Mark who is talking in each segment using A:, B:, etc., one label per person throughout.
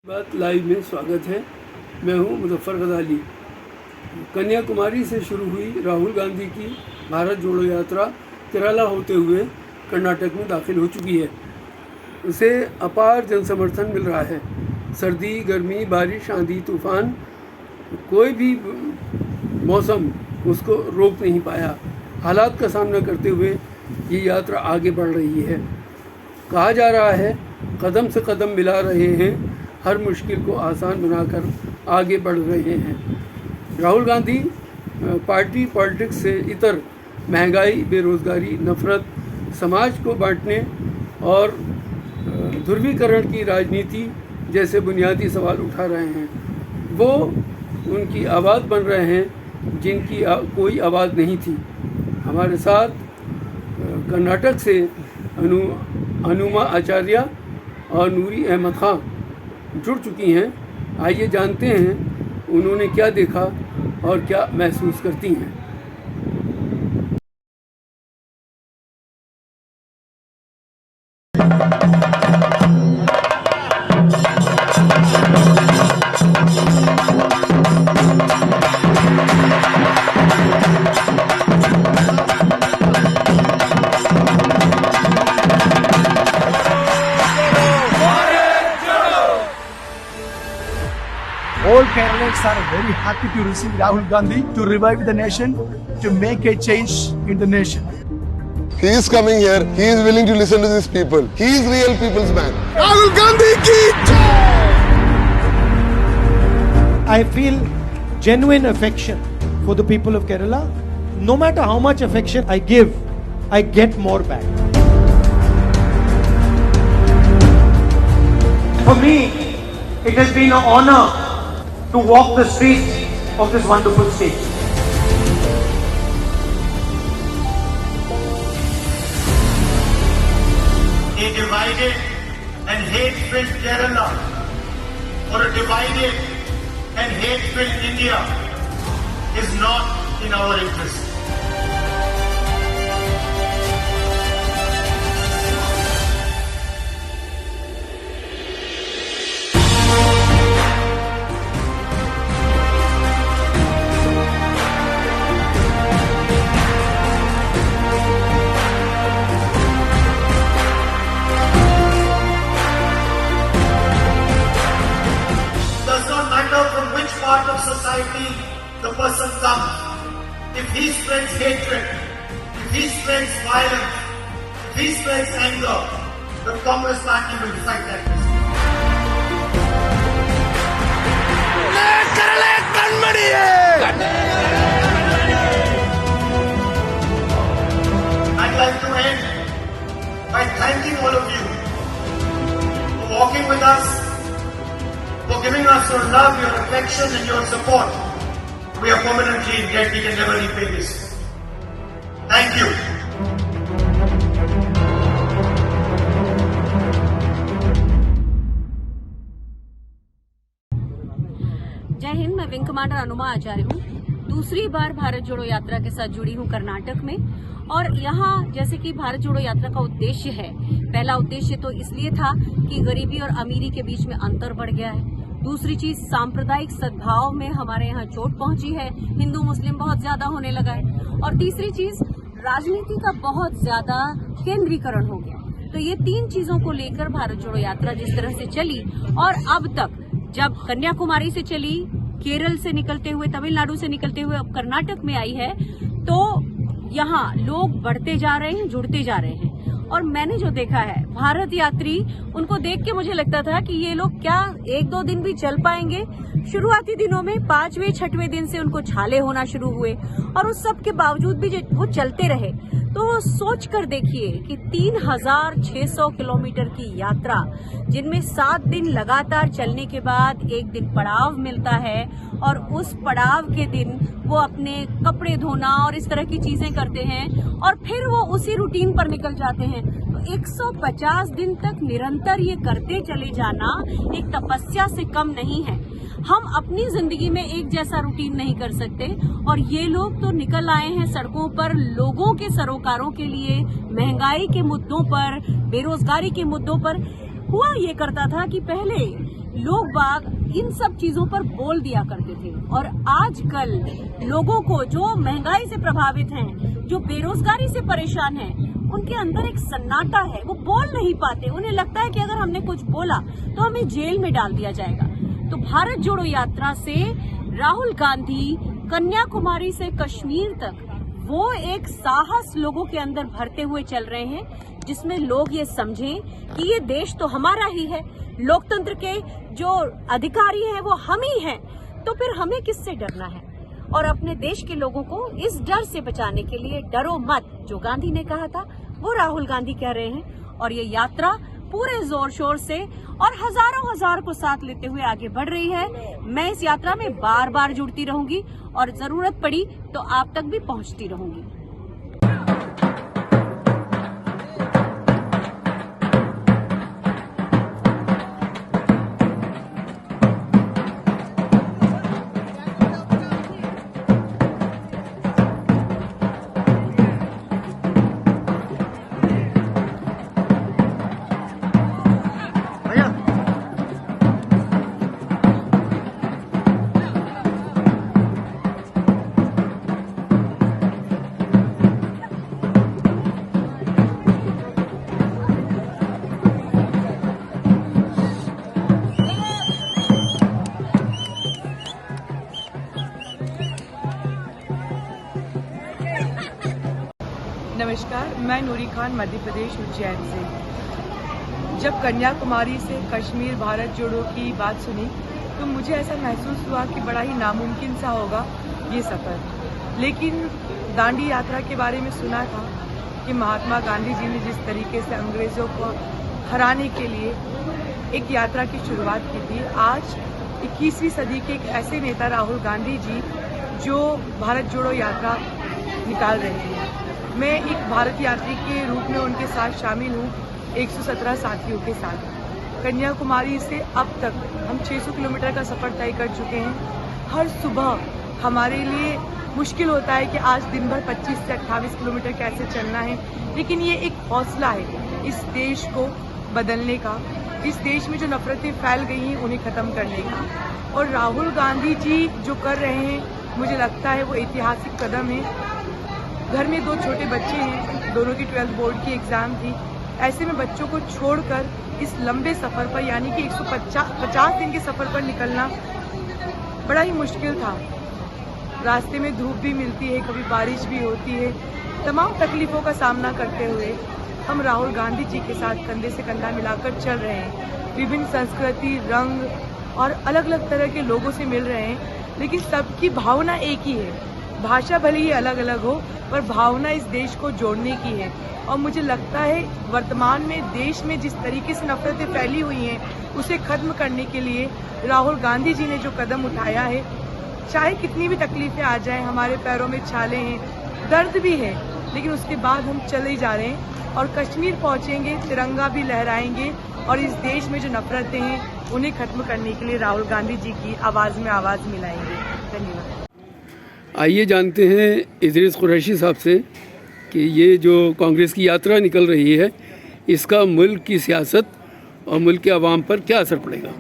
A: बात लाइव में स्वागत है। मैं हूं मुजफ्फर गजाली। कन्याकुमारी से शुरू हुई राहुल गांधी की भारत जोड़ो यात्रा केरला होते हुए कर्नाटक में दाखिल हो चुकी है। उसे अपार जनसमर्थन मिल रहा है। सर्दी, गर्मी, बारिश, आंधी, तूफान, कोई भी मौसम उसको रोक नहीं पाया। हालात का सामना करते हुए ये यात्रा आगे बढ़ रही है। कहा जा रहा है कदम से कदम मिला रहे हैं, हर मुश्किल को आसान बनाकर आगे बढ़ रहे हैं। राहुल गांधी पार्टी पॉलिटिक्स से इतर महंगाई, बेरोज़गारी, नफरत, समाज को बांटने और ध्रुवीकरण की राजनीति जैसे बुनियादी सवाल उठा रहे हैं। वो उनकी आवाज़ बन रहे हैं जिनकी कोई आवाज़ नहीं थी। हमारे साथ कर्नाटक से अनुमा आचार्य और नूरी अहमद खां जुड़ चुकी हैं। आइए जानते हैं उन्होंने क्या देखा और क्या महसूस करती हैं।
B: All Keralans are very happy to receive Rahul Gandhi to revive the nation, to make a change in the nation.
C: He is coming here. He is willing to listen to these people. He is real people's man. Rahul Gandhi ki
D: I feel genuine affection for the people of Kerala. No matter how much affection I give, I get more back. For me, it has been an honor to walk the streets of this wonderful state.
E: A divided and hate-filled Kerala or a divided and hate-filled India is not in our interest. Does not matter from which part of society the person comes. If he spreads hatred, if he spreads violence, if he spreads anger, the Congress party will fight that person. I'd like to end by thanking all of you for walking with us, for giving us your love, your affection and your support. We are permanently in debt. We can never repay this. Thank you.
F: जय हिंद। मैं wing commander अनुमा आचार्य हूँ। दूसरी बार भारत जोड़ो यात्रा के साथ जुड़ी हूँ कर्नाटक में। और यहाँ जैसे कि भारत जोड़ो यात्रा का उद्देश्य है, पहला उद्देश्य तो इसलिए था कि गरीबी और अमीरी के बीच में अंतर बढ़ गया है। दूसरी चीज, सांप्रदायिक सद्भाव में हमारे यहाँ चोट पहुंची है, हिंदू मुस्लिम बहुत ज्यादा होने लगा है। और तीसरी चीज, राजनीति का बहुत ज्यादा केंद्रीकरण हो गया। तो ये तीन चीजों को लेकर भारत जोड़ो यात्रा जिस तरह से चली, और अब तक जब कन्याकुमारी से चली, केरल से निकलते हुए, तमिलनाडु से निकलते हुए अब कर्नाटक में आई है, तो यहाँ लोग बढ़ते जा रहे हैं, जुड़ते जा रहे हैं। और मैंने जो देखा है, भारत यात्री, उनको देख के मुझे लगता था कि ये लोग क्या 1-2 दिन भी चल पाएंगे। शुरुआती दिनों में 5वें-6वें दिन से उनको छाले होना शुरू हुए, और उस सब के बावजूद भी वो चलते रहे। तो सोच कर देखिए कि 3600 किलोमीटर की यात्रा, जिनमें 7 दिन लगातार चलने के बाद एक दिन पड़ाव मिलता है, और उस पड़ाव के दिन वो अपने कपड़े धोना और इस तरह की चीजें करते हैं, और फिर वो उसी रूटीन पर निकल जाते हैं। तो 150 दिन तक निरंतर ये करते चले जाना एक तपस्या से कम नहीं है। हम अपनी जिंदगी में एक जैसा रूटीन नहीं कर सकते, और ये लोग तो निकल आए हैं सड़कों पर लोगों के सरोकारों के लिए, महंगाई के मुद्दों पर, बेरोजगारी के मुद्दों पर। हुआ ये करता था कि पहले लोग बाग इन सब चीजों पर बोल दिया करते थे। और आजकल लोगों को जो महंगाई से प्रभावित हैं, जो बेरोजगारी से परेशान हैं, उनके अंदर एक सन्नाटा है, वो बोल नहीं पाते। उन्हें लगता है कि अगर हमने कुछ बोला तो हमें जेल में डाल दिया जाएगा। तो भारत जोड़ो यात्रा से राहुल गांधी कन्याकुमारी से कश्मीर तक वो एक साहस लोगों के अंदर भरते हुए चल रहे हैं, जिसमें लोग ये समझें कि ये देश तो हमारा ही है, लोकतंत्र के जो अधिकारी हैं वो हम ही हैं, तो फिर हमें किससे डरना है। और अपने देश के लोगों को इस डर से बचाने के लिए डरो मत, जो गांधी ने कहा था वो राहुल गांधी कह रहे हैं। और ये यात्रा पूरे जोर शोर से और हजारों हजार को साथ लेते हुए आगे बढ़ रही है। मैं इस यात्रा में बार बार जुड़ती रहूंगी और जरूरत पड़ी तो आप तक भी पहुंचती रहूंगी।
G: नमस्कार, मैं नूरी खान मध्य प्रदेश उज्जैन से। जब कन्याकुमारी से कश्मीर भारत जोड़ो की बात सुनी तो मुझे ऐसा महसूस हुआ कि बड़ा ही नामुमकिन सा होगा ये सफ़र। लेकिन दांडी यात्रा के बारे में सुना था कि महात्मा गांधी जी ने जिस तरीके से अंग्रेज़ों को हराने के लिए एक यात्रा की शुरुआत की थी, आज 21वीं सदी के एक ऐसे नेता राहुल गांधी जी जो भारत जोड़ो यात्रा निकाल रहे हैं। मैं एक भारत यात्री के रूप में उनके साथ शामिल हूँ, 117 साथियों के साथ। कन्याकुमारी से अब तक हम 600 किलोमीटर का सफ़र तय कर चुके हैं। हर सुबह हमारे लिए मुश्किल होता है कि आज दिन भर 25 से 28 किलोमीटर कैसे चलना है, लेकिन ये एक हौसला है इस देश को बदलने का, इस देश में जो नफरतें फैल गई हैं उन्हें ख़त्म करने का। और राहुल गांधी जी जो कर रहे हैं, मुझे लगता है वो ऐतिहासिक कदम है। घर में 2 छोटे बच्चे हैं, दोनों की 12th बोर्ड की एग्ज़ाम थी। ऐसे में बच्चों को छोड़कर इस लंबे सफ़र पर, यानी कि 150 दिन के सफ़र पर निकलना बड़ा ही मुश्किल था। रास्ते में धूप भी मिलती है, कभी बारिश भी होती है। तमाम तकलीफ़ों का सामना करते हुए हम राहुल गांधी जी के साथ कंधे से कंधा मिलाकर चल रहे हैं। विभिन्न संस्कृति, रंग और अलग अलग तरह के लोगों से मिल रहे हैं, लेकिन सबकी भावना एक ही है। भाषा भले ही अलग अलग हो, पर भावना इस देश को जोड़ने की है। और मुझे लगता है वर्तमान में देश में जिस तरीके से नफरतें फैली हुई हैं, उसे ख़त्म करने के लिए राहुल गांधी जी ने जो कदम उठाया है, चाहे कितनी भी तकलीफ़ें आ जाएं, हमारे पैरों में छाले हैं, दर्द भी है, लेकिन उसके बाद हम चले ही जा रहे हैं और कश्मीर पहुँचेंगे, तिरंगा भी लहराएंगे और इस देश में जो नफरतें हैं उन्हें ख़त्म करने के लिए राहुल गांधी जी की आवाज़ में आवाज़ मिलाएंगे। धन्यवाद।
A: आइए जानते हैं इदरीस कुरैशी साहब से कि ये जो कांग्रेस की यात्रा निकल रही है, इसका मुल्क की सियासत और मुल्क के अवाम पर क्या असर पड़ेगा।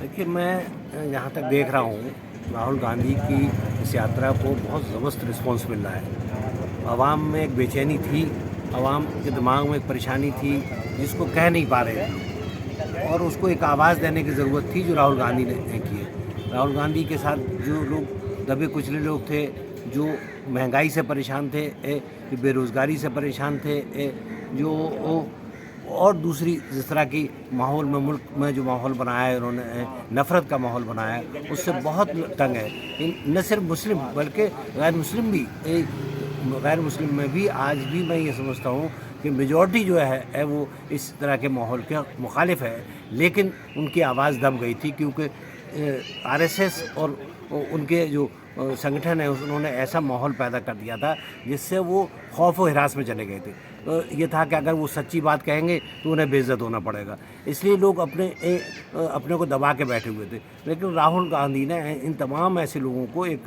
H: देखिए, मैं यहाँ तक देख रहा हूँ राहुल गांधी की इस यात्रा को बहुत ज़बरदस्त रिस्पॉन्स मिल रहा है। आवाम में एक बेचैनी थी, आवाम के दिमाग में एक परेशानी थी जिसको कह नहीं पा रहे थे, और उसको एक आवाज़ देने की ज़रूरत थी जो राहुल गांधी ने की है। राहुल गांधी के साथ जो लोग दबे कुचले लोग थे, जो महंगाई से परेशान थे, जो बेरोज़गारी से परेशान थे, जो और दूसरी जिस तरह की माहौल में मुल्क में जो माहौल बनाया है उन्होंने, नफ़रत का माहौल बनाया है, उससे बहुत तंग है। न सिर्फ मुस्लिम बल्कि गैर मुस्लिम भी, गैर मुस्लिम में भी आज भी मैं ये समझता हूँ कि मेजॉरिटी जो है वो इस तरह के माहौल के मुखालिफ है, लेकिन उनकी आवाज़ दब गई थी क्योंकि RSS और उनके जो संगठन है उन्होंने ऐसा माहौल पैदा कर दिया था जिससे वो खौफ व हिरास में चले गए थे। तो ये था कि अगर वो सच्ची बात कहेंगे तो उन्हें बेइज्जत होना पड़ेगा, इसलिए लोग अपने को दबा के बैठे हुए थे। लेकिन राहुल गांधी ने इन तमाम ऐसे लोगों को एक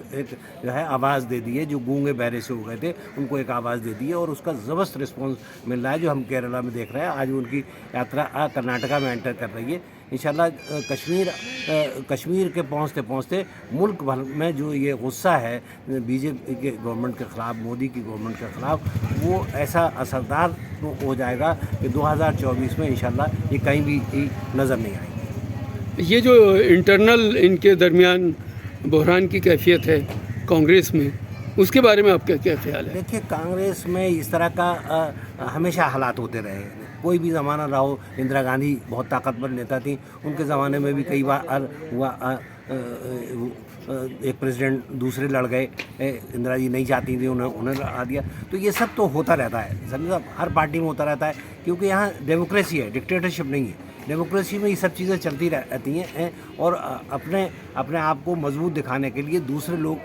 H: जो है आवाज़ दे दी है, जो गूंगे बहरे से हो गए थे, उनको एक आवाज़ दे दी है और उसका ज़बरदस्त रिस्पॉन्स मिल रहा है, जो हम केरला में देख रहे हैं। आज उनकी यात्रा कर्नाटका में एंटर कर रही है। इंशाल्लाह कश्मीर के पहुंचते पहुंचते मुल्क भर में जो ये गुस्सा है बीजेपी के गवर्नमेंट के ख़िलाफ़, मोदी की गवर्नमेंट के ख़िलाफ़, वो ऐसा असरदार हो जाएगा कि 2024 में इंशाल्लाह ये कहीं भी नज़र नहीं आएगी।
A: ये जो इंटरनल इनके दरमियान बहरान की कैफियत है कांग्रेस में, उसके बारे में आपका क्या ख्याल है?
H: देखिए, कांग्रेस में इस तरह का हमेशा हालात होते रहे। कोई भी ज़माना रहा हो, इंदिरा गांधी बहुत ताकतवर नेता थी, उनके ज़माने में भी कई बार हुआ एक प्रेसिडेंट दूसरे लड़ गए, इंदिरा जी नहीं चाहती थी, उन्हें लड़ा दिया। तो ये सब तो होता रहता है, समझा, हर पार्टी में होता रहता है, क्योंकि यहाँ डेमोक्रेसी है, डिक्टेटरशिप नहीं है। डेमोक्रेसी में ये सब चीज़ें चलती रहती हैं और अपने आप को मजबूत दिखाने के लिए दूसरे लोग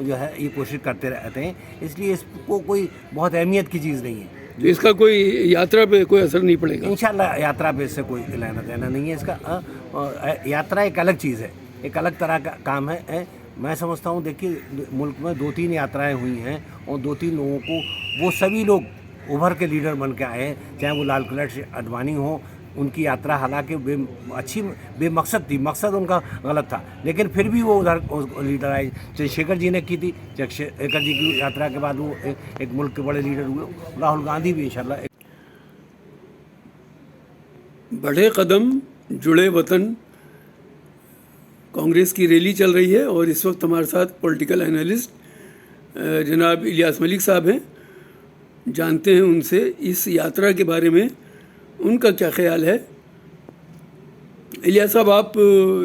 H: जो है ये कोशिश करते रहते हैं, इसलिए इसको कोई बहुत अहमियत की चीज़ नहीं है।
A: तो इसका कोई यात्रा पे कोई असर नहीं पड़ेगा?
H: इंशाल्लाह यात्रा पे इससे कोई लेना देना नहीं है इसका। यात्रा एक अलग चीज़ है, एक अलग तरह का काम है। मैं समझता हूँ, देखिए, मुल्क में 2-3 यात्राएं हुई हैं और 2-3 लोगों को वो सभी लोग उभर के लीडर बन के आए हैं, चाहे वो लाल किला से अडवाणी हो। उनकी यात्रा हालांकि बेमकसद थी, मकसद उनका गलत था, लेकिन फिर भी वो उधर लीडर आए। चंद्रशेखर जी ने की थी, चंद्रशेखर जी की यात्रा के बाद वो एक मुल्क के बड़े लीडर हुए। राहुल गांधी भी इंशाल्लाह
A: बढ़े कदम जुड़े वतन कांग्रेस की रैली चल रही है और इस वक्त हमारे साथ पॉलिटिकल एनालिस्ट जनाब इलियास मलिक साहब हैं। जानते हैं उनसे इस यात्रा के बारे में उनका क्या ख्याल है। इलियास साहब, आप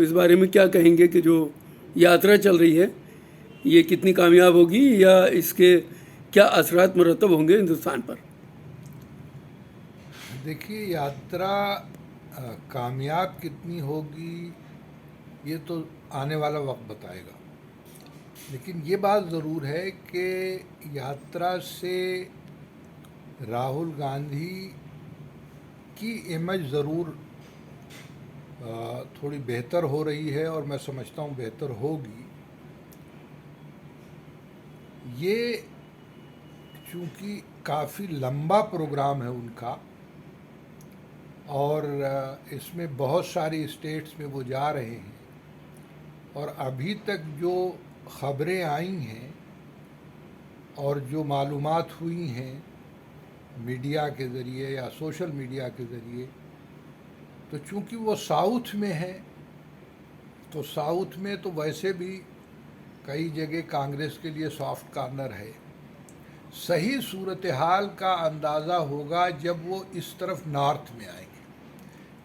A: इस बारे में क्या कहेंगे कि जो यात्रा चल रही है ये कितनी कामयाब होगी या इसके क्या असरात मुरतब होंगे हिंदुस्तान पर?
I: देखिए, यात्रा कामयाब कितनी होगी ये तो आने वाला वक्त बताएगा, लेकिन ये बात ज़रूर है कि यात्रा से राहुल गांधी की इमेज ज़रूर थोड़ी बेहतर हो रही है और मैं समझता हूँ बेहतर होगी। ये चूँकि काफ़ी लंबा प्रोग्राम है उनका और इसमें बहुत सारी स्टेट्स में वो जा रहे हैं और अभी तक जो ख़बरें आई हैं और जो मालूमात हुई हैं मीडिया के ज़रिए या सोशल मीडिया के ज़रिए, तो चूँकि वो साउथ में है तो साउथ में तो वैसे भी कई जगह कांग्रेस के लिए सॉफ्ट कॉर्नर है। सही सूरत हाल का अंदाज़ा होगा जब वो इस तरफ नॉर्थ में आएंगे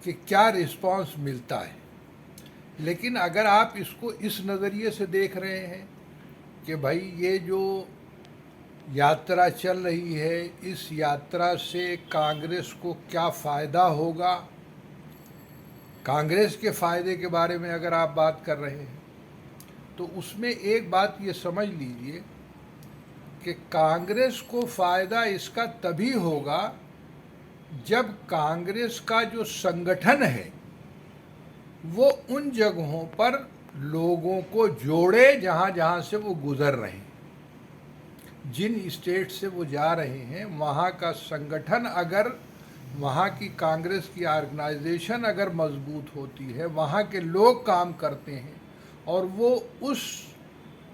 I: कि क्या रिस्पांस मिलता है। लेकिन अगर आप इसको इस नज़रिए से देख रहे हैं कि भाई ये जो यात्रा चल रही है, इस यात्रा से कांग्रेस को क्या फ़ायदा होगा, कांग्रेस के फ़ायदे के बारे में अगर आप बात कर रहे हैं तो उसमें एक बात ये समझ लीजिए कि कांग्रेस को फ़ायदा इसका तभी होगा जब कांग्रेस का जो संगठन है वो उन जगहों पर लोगों को जोड़े जहाँ जहाँ से वो गुज़र रहे हैं। जिन स्टेट से वो जा रहे हैं वहाँ का संगठन, अगर वहाँ की कांग्रेस की ऑर्गेनाइजेशन अगर मजबूत होती है, वहाँ के लोग काम करते हैं और वो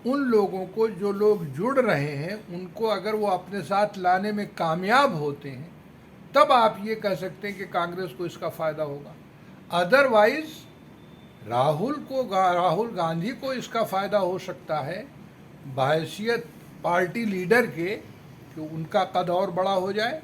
I: उन लोगों को, जो लोग जुड़ रहे हैं, उनको अगर वो अपने साथ लाने में कामयाब होते हैं, तब आप ये कह सकते हैं कि कांग्रेस को इसका फ़ायदा होगा। अदरवाइज़ राहुल गांधी को इसका फ़ायदा हो सकता है बहैसियत पार्टी लीडर के कि उनका कद और बड़ा हो जाए